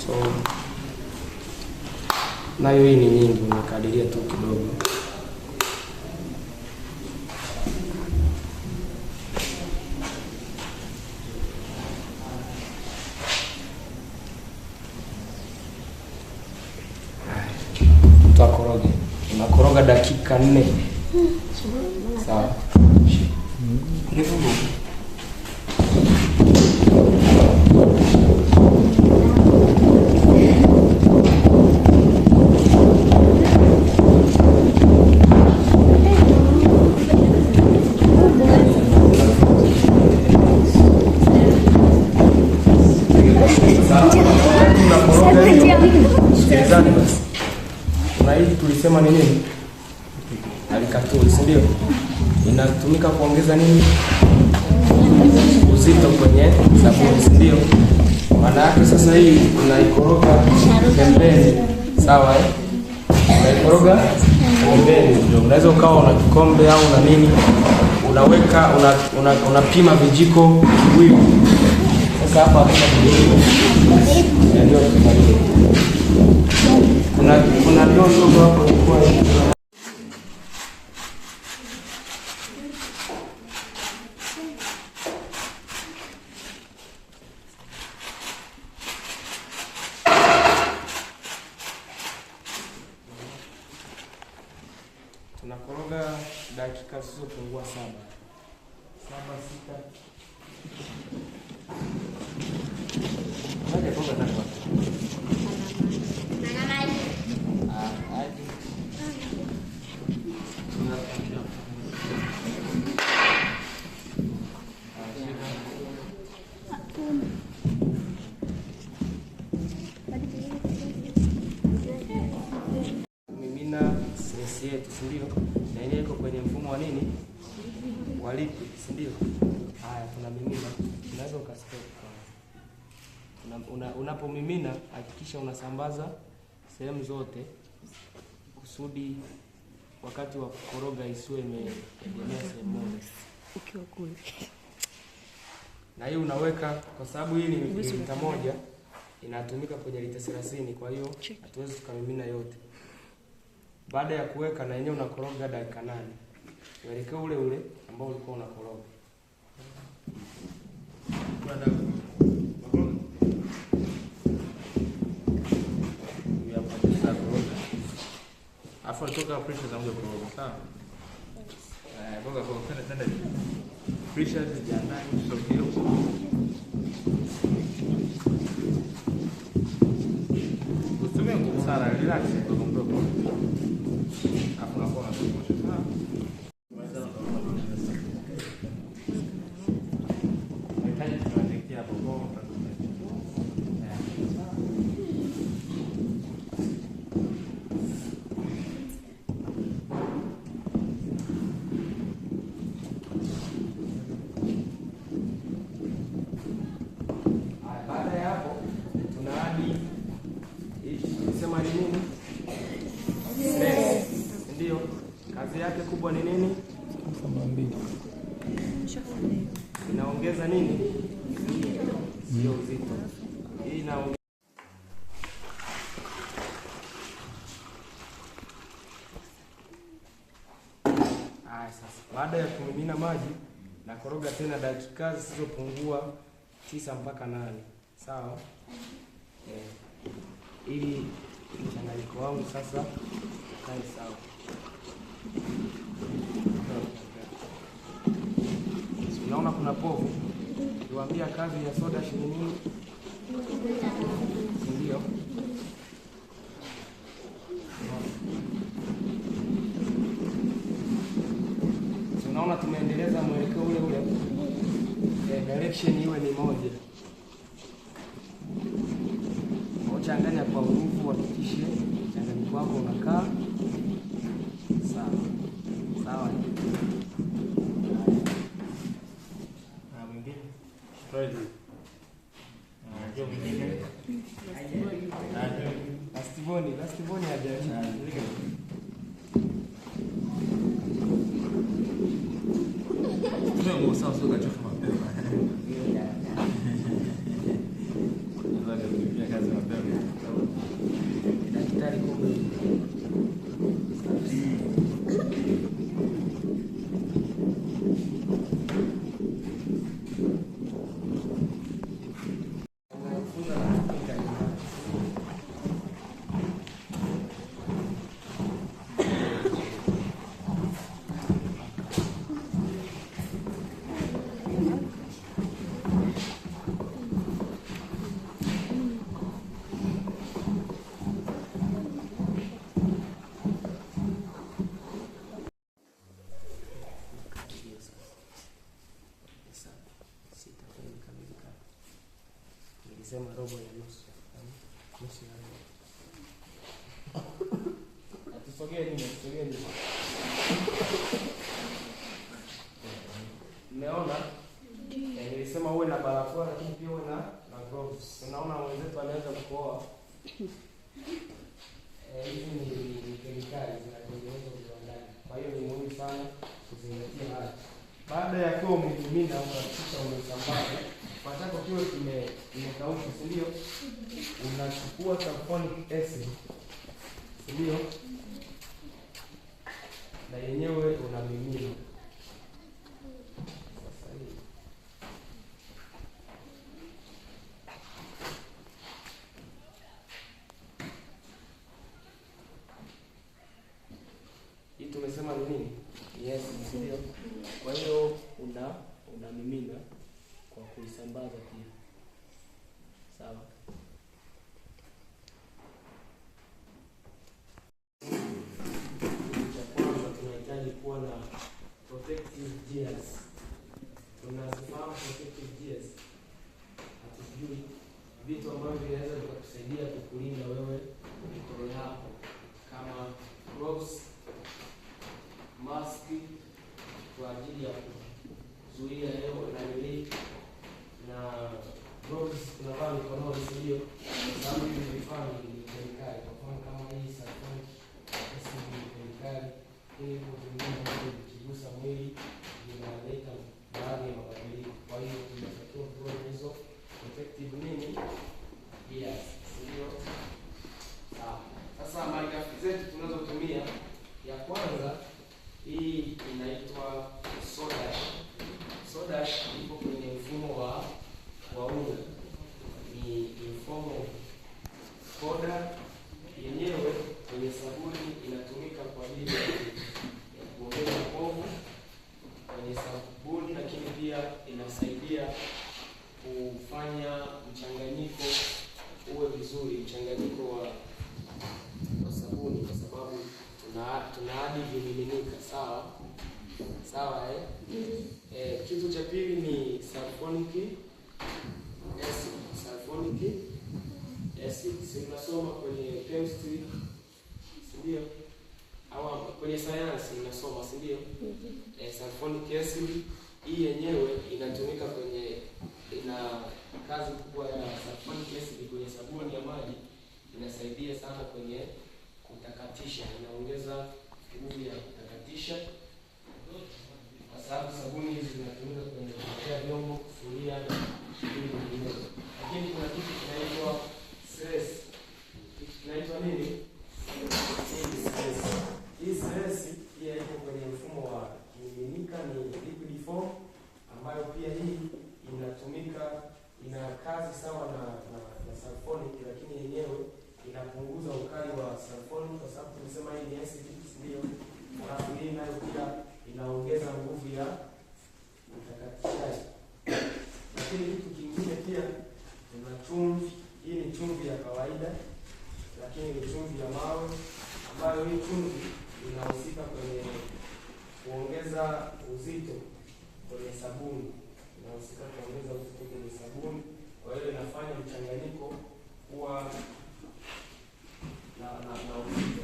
So nayo hii ni nyingi, unakadiria tu kidogo. Tutakoroga. Unakoroga dakika 4. Sawa. Tulisema ni nini? Alikatuli, si ndio? Inatumika kuongeza nini? Uzito kwenye sabuni, si ndio? Maana yake sasa hii unaikoroga pembeni, sawa eh? Unaikoroga pembeni, ndio unaweza ukawa una kikombe au na nini, unaweka unapima vijiko viwili. Sasa hapa kuna ndio kuna ndogo hapo kwa tunakoroga dakika zisizopungua 7, 6. Ngoja kwanza ndio. Mimina sesi yetu, si ndio? Na ile iko kwenye mfumo wa nini? Wa liquid, si ndio? Haya, tunamimina. Unaweza ukastop. Unapomimina hakikisha unasambaza sehemu zote kusudi wakati wa kukoroga isiwe imeegemea sehemu moja. Ukiwa kule. Na hii unaweka kwa sababu hii ni lita moja inatumika kwenye lita 30, kwa hiyo hatuwezi tukamimina yote. Baada ya kuweka na yenyewe unakoroga dakika 8. Uelekeo ule ule ambao ulikuwa unakoroga. Afu toka pressure za mmoja koroga, sawa? Boga tena pressure ya ndani sio usitumie nguvu sana, relax mdogo. Afu na kwa sawa. Ndio. Kazi yake kubwa ni nini? Inaongeza nini? Sio uzito. Hii inaongeza. Sasa baada ya kumimina maji na koroga tena dakika zisizopungua 9 mpaka 8. Sawa? Ili mchanganyiko wangu sasa ukae sawa. Unaona kuna povu? Niwaambia kazi ya soda ni nini? Ndio. Unaona tumeendeleza mwelekeo ule ule. Direction iwe ni moja. Changanya kwa nguvu, hakikishe mchanganyiko wako unakaa sawa. Sawa. Na mwingine try it. Ndio mwingine. Lastivoni haja. Ndio sawa, sio kachofa mapema. Nilisema robo ya nusu. Nusu ya robo. Tusogee. Umeona? Nilisema uwe na barakoa lakini pia uwe na gloves. Unaona wenzetu wanaweza kuoa. Hizi ni kemikali zinatengenezwa viwandani. Kwa hiyo ni muhimu sana kuzingatia haya. Baada ya kuwa umemimina ukahakikisha umesambaza, patako kiwe kimekauka, si ndio? Unachukua sulfonic acid, si ndio? Na yenyewe unamimina. Sasa hii tumesema ni nini? Yes, si ndio? Kwa hiyo unamimina kwa kuisambaza pia. Sawa. Cha kwanza tunahitaji kuwa na protective gears. Tunazifahamu protective gears? Hatujui vitu ambavyo vinaweza kukusaidia kukulinda wewe mikono yako kama gloves, mask kwa ajili ya kuzuia hewa na nili na gloves tunavaa mikononi, sio? Sababu hivi vifaa ni kemikali. Kwa mfano kama hii sulfonic acid ni kemikali, ili kutumia kigusa mwili inaleta baadhi ya mabadiliko. Kwa hiyo tunatakiwa kuwa hizo protective nini? Yes, sio? Sasa malighafi zetu tunazotumia, ya kwanza hii inaitwa soda ash. Soda ash ipo kwenye mfumo wa unga, ni mfumo soda yenyewe. Kwenye sabuni inatumika kwa ajili ya kuongeza povu kwenye sabuni, lakini pia inasaidia kufanya mchanganyiko uwe vizuri, mchanganyiko wa sabuni, kwa sababu tunaadi vimiminika. Sawa kitu cha pili ni sulfonic acid. Si tunasoma kwenye chemistry, si ndio? Au kwenye sayansi unasoma, si ndio? Sulfonic acid hii yenyewe inatumika ina kazi kubwa ya sulfonic acid kwenye sabuni ya maji. Inasaidia sana kwenye kutakatisha, inaongeza nguvu ya kutakatisha, kwa sababu sabuni hizi zinatumika kwenye kuosha vyombo, kufulia na vitu vingine. Lakini kuna kitu kinaitwa stress. Kinaitwa nini? Stress. Hii stress pia iko kwenye mfumo wa kimiminika, ni liquid form, ambayo pia hii inatumika, ina kazi sawa na sulfonic, lakini yenyewe inapunguza ukali wa sulfonic, kwa sababu tunasema hii ni acidic, ndio. Alafu hii nayo pia inaongeza nguvu ya utakatishaji. Lakini kitu kingine pia tuna chumvi. Hii ni chumvi ya kawaida, lakini ni chumvi ya mawe, ambayo hii chumvi inahusika kwenye kuongeza uzito kwenye sabuni. Kwa hiyo inafanya mchanganyiko kuwa na uzito.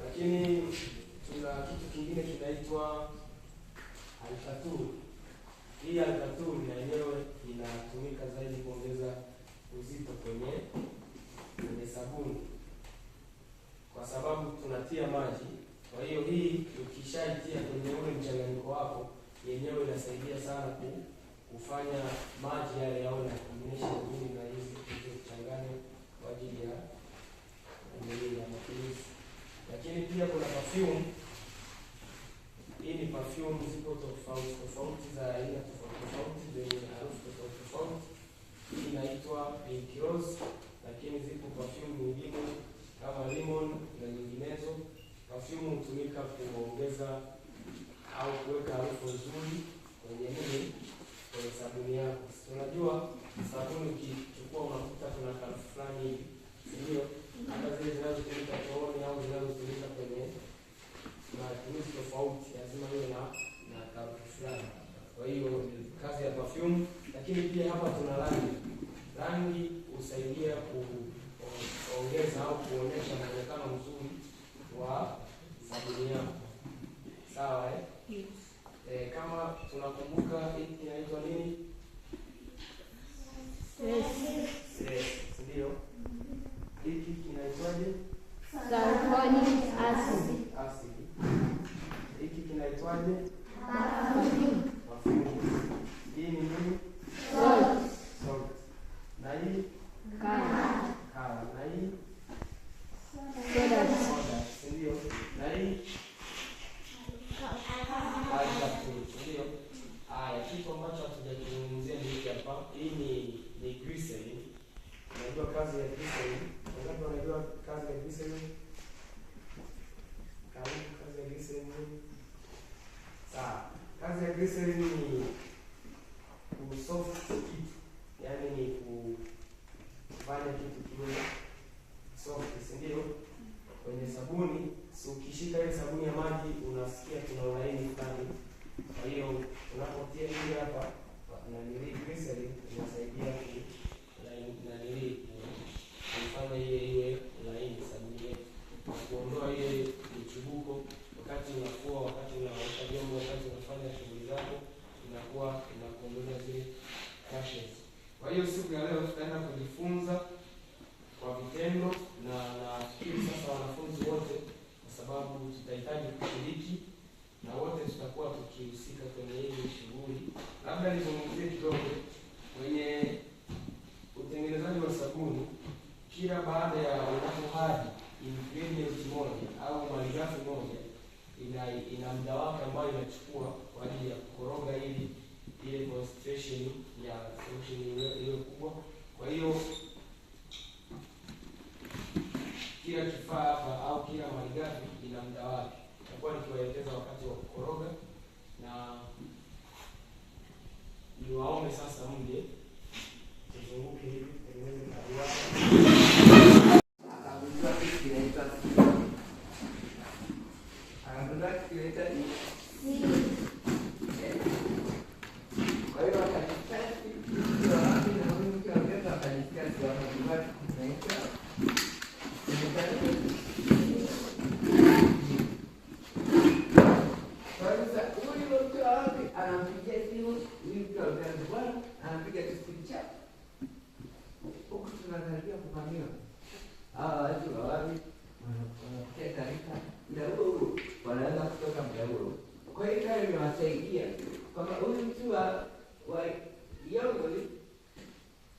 Lakini tuna kitu kingine kinaitwa alkatul. Hii alkatul na yenyewe inatumika zaidi kuongeza uzito kwenye sabuni, kwa sababu tunatia maji. Kwa hiyo hii ukishaitia kwenye ule mchanganyiko wako, yenyewe inasaidia sana kufanya maji yale yawe na combination nzuri na hizi kuchanganya kwa ajili ya matumizi. Lakini pia kuna perfume. Hii ni perfume, zipo tofauti za aina tofauti zenye harufu tofauti. Hii inaitwa pink rose, lakini zipo perfume nyingine kama lemon na nyinginezo. Perfume hutumika kuongeza au kuweka harufu nzuri kwenye sabuni yako. Unajua sabuni ukichukua unakuta kuna harufu fulani hivi, ndio hata zile zinazotumika chooni au zinazotumika kwenye matumizi tofauti lazima iwe na harufu fulani. Kwa hiyo kazi ya perfume, lakini pia hapa tuna rangi. Rangi husaidia kuongeza au kuonyesha muonekano mzuri wa sabuni yako. Sawa Yes. Kama tunakumbuka hiki kinaitwa nini? Ndio. Hiki kinaitwaje? Sulfonic acid. Hiki kinaitwaje? Perfume. Hii ni nini? Salt. Na hii? Color. Na hii? Soda. Ndio. Na hii? Ndio. Haya, kitu ambacho hatujazungumzia ni hiki hapa. Hii ni glycerin. Unajua kazi ya glycerin? Unajua kazi ya glycerin? Kazi ya glycerin ni? Sawa. Kazi ya glycerin ni kusoft kitu. Yaani ni kufanya kitu kiwe soft, ndio? Kwenye sabuni, si ukishika ile sabuni ya maji unasikia kuna ulaini fulani. Kwa hiyo unapotia hili hapa na nili glycerin inasaidia kufanya iwe laini sabuni yetu. Kuondoa ile michubuko wakati unafua, wakati unaosha vyombo, wakati unafanya shughuli zako, inakuondolea zile crashes. Kwa hiyo siku ya leo tutaenda kujifunza kwa vitendo na nafikiri sasa wanafunzi wote, kwa sababu tutahitaji kushiriki na wote tutakuwa tukihusika kwenye hii shughuli. Labda nizungumzie kidogo kwenye utengenezaji wa sabuni. Kila baada ya unapohadi ingredient moja au malighafi moja ina muda wake ambayo inachukua kwa ajili ya kukoroga ili ile concentration ya solution ile kubwa. Kwa hiyo kila kifaa hapa au kila malighafi ina muda wake. Nitakuwa nikiwaelekeza wakati wa kukoroga na niwaombe sasa mje tuzunguke hivi tengeneze kadiwaka. Kwa hiyo kama nimewasaidia kwamba huyu mtu wa Yongoli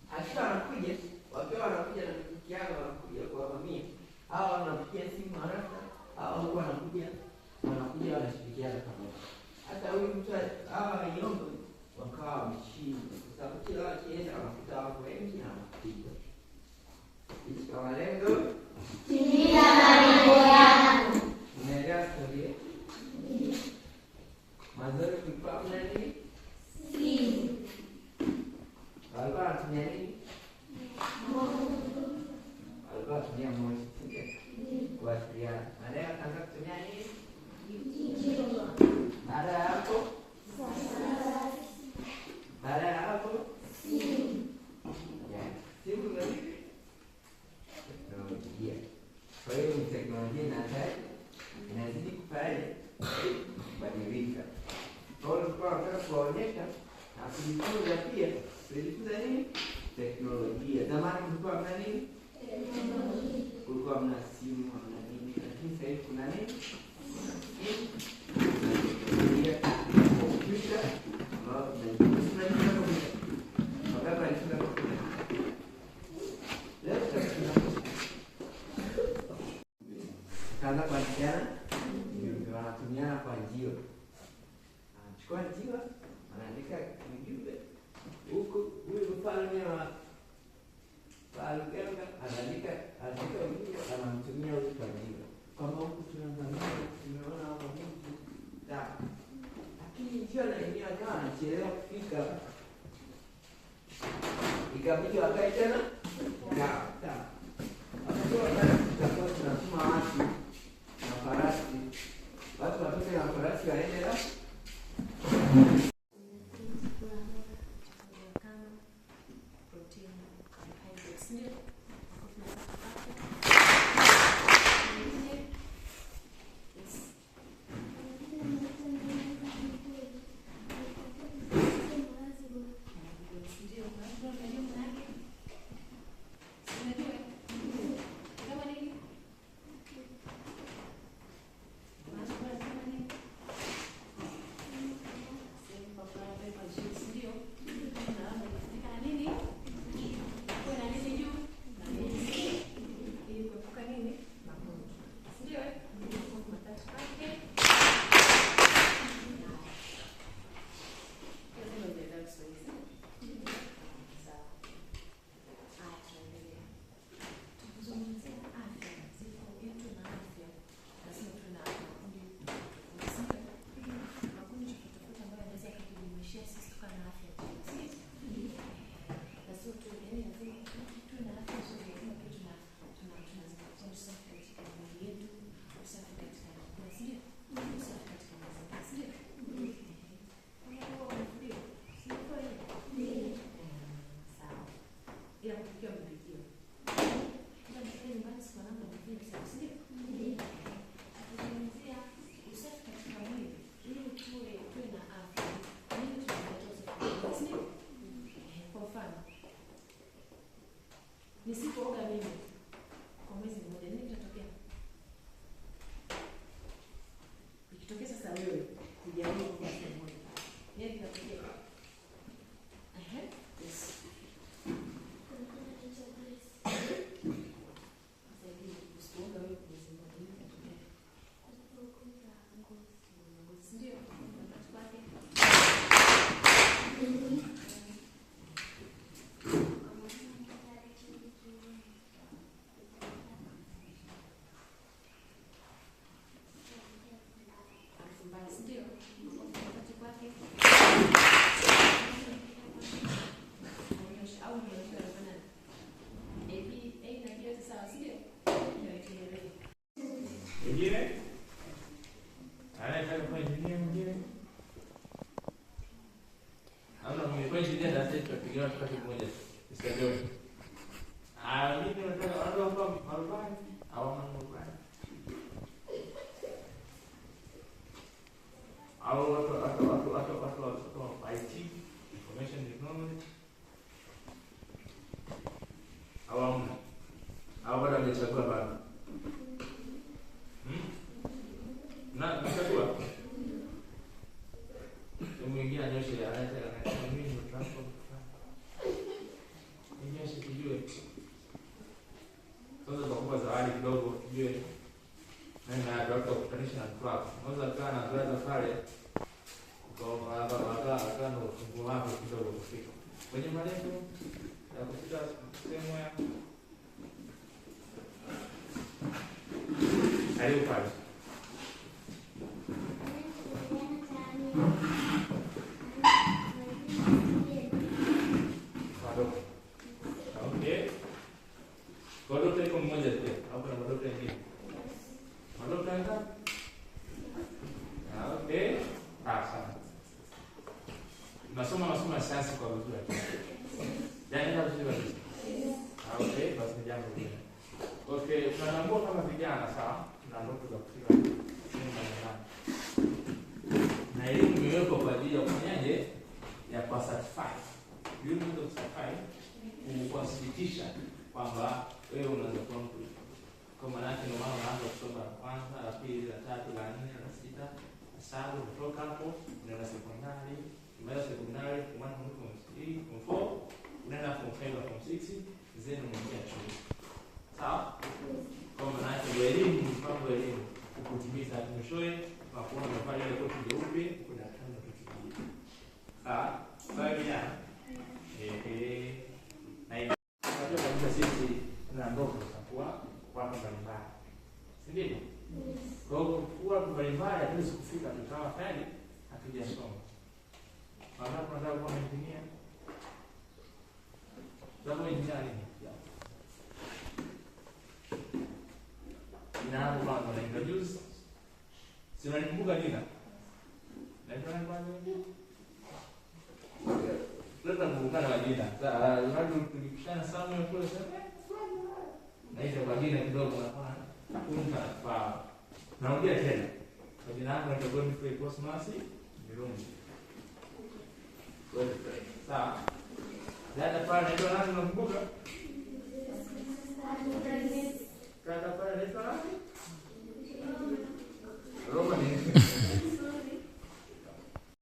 hata anakuja wakiwa wanakuja na mziki yao wanakuja kuwavamia hawa, wanapigia simu haraka, hawa huko wanakuja wanashirikiana pamoja. Hata huyu mtu hawa Yongoli wakawa wameshinda kwa sababu kila wakienda wanakuta wako wengi na wanapiga. Hichi kama lengo timia malengo yako. Unaelewa historia? Mazuri kulikuwa kuna nini? Simu. Walikuwa wanatumia nini? Walikuwa wanatumia moshi kuwasiliana. Baadaye wakaanza kutumia nini? Baada ya hapo simu. Simu ni nini? Teknolojia. Kwa hiyo ni teknolojia inazidi kubadilika. Kwa hiyo tulikuwa tunataka kuwaonyesha na kujifunza pia. Tulijifunza nini? Teknolojia. Zamani kulikuwa mna nini? Kulikuwa mna simu, mna nini? Lakini sasa hivi kuna nini? Teknolojia, kompyuta, kaanza kuandikana, wanatumiana kwa njio. Anachukua njio, anaandika ujumbe huku. Huyu mfalme wa Luganga anaandika ujumbe, anamtumia huyu kwa njio kwamba huku tunazamia, tumeona hapa Mungu. Lakini njio na yenyewe akawa anachelewa kufika ikabidi wakae tena sawa. Wakati wakati tutakuwa tunatuma watu na farasi, watu watoke na farasi waende la nisipooga mimi kwa mwezi mmoja nini kitatokea? Ikitokea sasa wewe hujaoga kwa mwezi mmoja, nini kitatokea? Yes. Usipooga wewe kwa mwezi mmoja nini kitatokea? Ndio. Mwingine? Anataka kwa engineer mwingine? Hauna mwenye kwa engineer na sasa tupigia watu kwa kimoja. Isitajoni. Mimi nataka watu wa marubani au marubani. Au watu wa IT, information technology. Au bado hajachagua bado. Na mchagua. Mwingine anyoshe anataka mimi transport. Nyoshe kijue. Sasa kwa zawadi kidogo kijue. Na ndio kutanisha na club. Mwanzo kana na brother pale. Kwa hapa ndo fungu wako kidogo kufika. Kwenye malengo ya kufika sehemu ya karibu pale. Okay. Kwa dokta iko mmoja tu au kuna madokta wengine? Madokta wengi? Okay. Sawa. Masomo ya sayansi kwa vizuri. Yaani ndio vizuri. Okay, basi ni jambo hili. Okay, tunatambua kama vijana sawa? Tuna ndoto za kufika sehemu mbalimbali. Na elimu imewekwa kwa ajili ya kufanyaje? Ya kwa certify. Elimu ndio certify kuwasilisha kwamba wewe unaweza kuwa mtu. Kwa maana yake ndio maana unaanza kusoma la kwanza, la pili, la tatu, la nne, la sita, la saba, kutoka hapo unaenda sekondari, unaenda sekondari, kumana mtu form 3, form 4, unaenda form 5 na form 6, zenu unaingia chuo. Sawa? Kwa maana yake ndio elimu, mpango wa elimu kutimiza mwishowe na kuona unafanya ile koti jeupe kuna tano kitu kingine. Sawa? Sawa vijana? Na hiyo unajua kabisa sisi tuna ndoto za kuwa watu mbalimbali. Si ndio? Kwa hiyo kuwa mbalimbali hatuwezi kufika tukawa tayari hatujasoma. Maana tunataka kuwa engineer. Sababu ni nani? Ninaanza kwanza na introduce. Si unanikumbuka jina? Naitwa nani kwanza? Leta kumbukana majina. Sasa watu tukikishana sana kule sasa. Naita kwa jina kidogo na pana. Kumta fa. Naongea tena. Kwa jina langu naitwa Godfrey Cosmas Mirungi. Godfrey. Sawa. Dada pale naitwa nani unakumbuka? Dada pale naitwa nani?